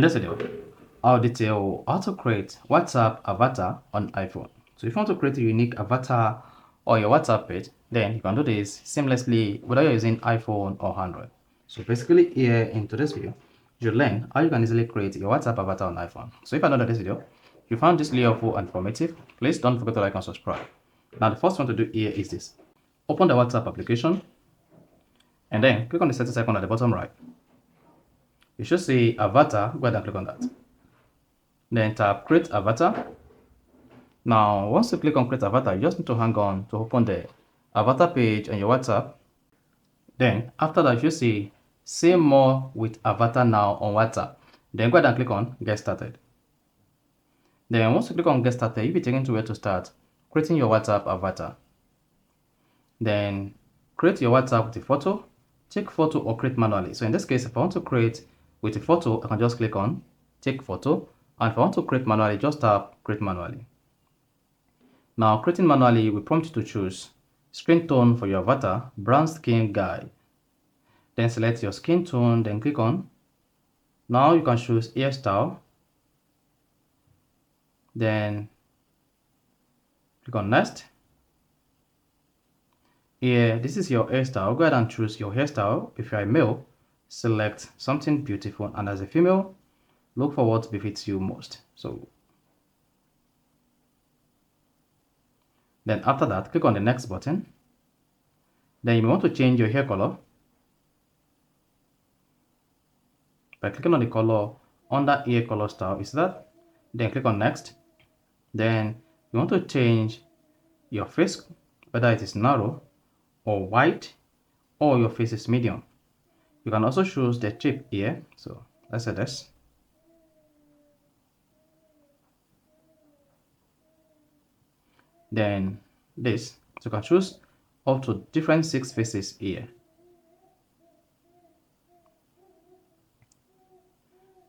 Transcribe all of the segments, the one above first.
In this video, I'll detail how to create WhatsApp avatar on iPhone. So if you want to create a unique avatar on your WhatsApp page, then you can do this seamlessly whether you're using iPhone or Android. So basically here in today's video, you'll learn how you can easily create your WhatsApp avatar on iPhone. So if you enjoyed this video, if you found this video helpful and informative, please don't forget to like and subscribe. Now the first one to do here is this. Open the WhatsApp application and then click on the settings icon at the bottom right. You should see avatar. Go ahead and click on that. Then tap create avatar. Now once you click on create avatar, you just need to hang on to open the avatar page on your WhatsApp. Then after that, you should see more with avatar now on WhatsApp. Then go ahead and click on get started. Then once you click on get started, you'll be taken to where to start creating your WhatsApp avatar. Then create your WhatsApp with a photo, take photo or create manually. So in this case, if I want to create with a photo, I can just click on take photo, and if I want to create manually, just tap create manually. Now creating manually will prompt you to choose skin tone for your avatar, brown skin guy. Then select your skin tone, then click on. Now you can choose hairstyle, then click on next. Here, this is your hairstyle. Go ahead and choose your hairstyle. If you're a male, select something beautiful, and as a female, look for what befits you most. So then after that, click on the next button. Then you may want to change your hair color by clicking on the color under hair color style. Is that? Then click on next. Then you want to change your face, whether it is narrow or wide, or your face is medium. You can also choose the shape here. So let's say this. Then this. So you can choose up to different 6 faces here.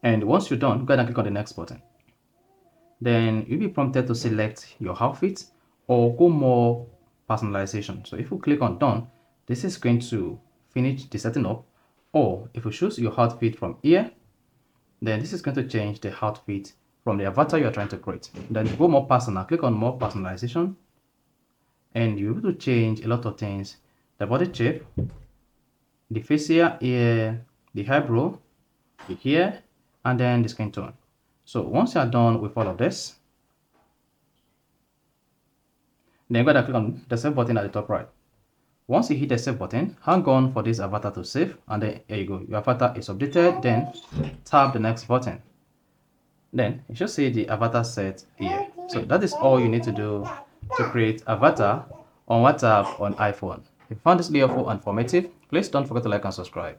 And once you're done, go ahead and click on the next button. Then you'll be prompted to select your outfit or go more personalization. So if you click on done, this is going to finish the setting up. Or if you choose your outfit from here, then this is going to change the outfit from the avatar you're trying to create. Then go more personal, click on more personalization, and you're able to change a lot of things: the body shape, the facial hair, the eyebrow, the hair, and then the skin tone. So once you're done with all of this, then go ahead and click on the save button at the top right. Once you hit the save button, hang on for this avatar to save, and then here you go. Your avatar is updated. Then tap the next button. Then you should see the avatar set here. So that is all you need to do to create avatar on WhatsApp on iPhone. If you found this video helpful and informative, please don't forget to like and subscribe.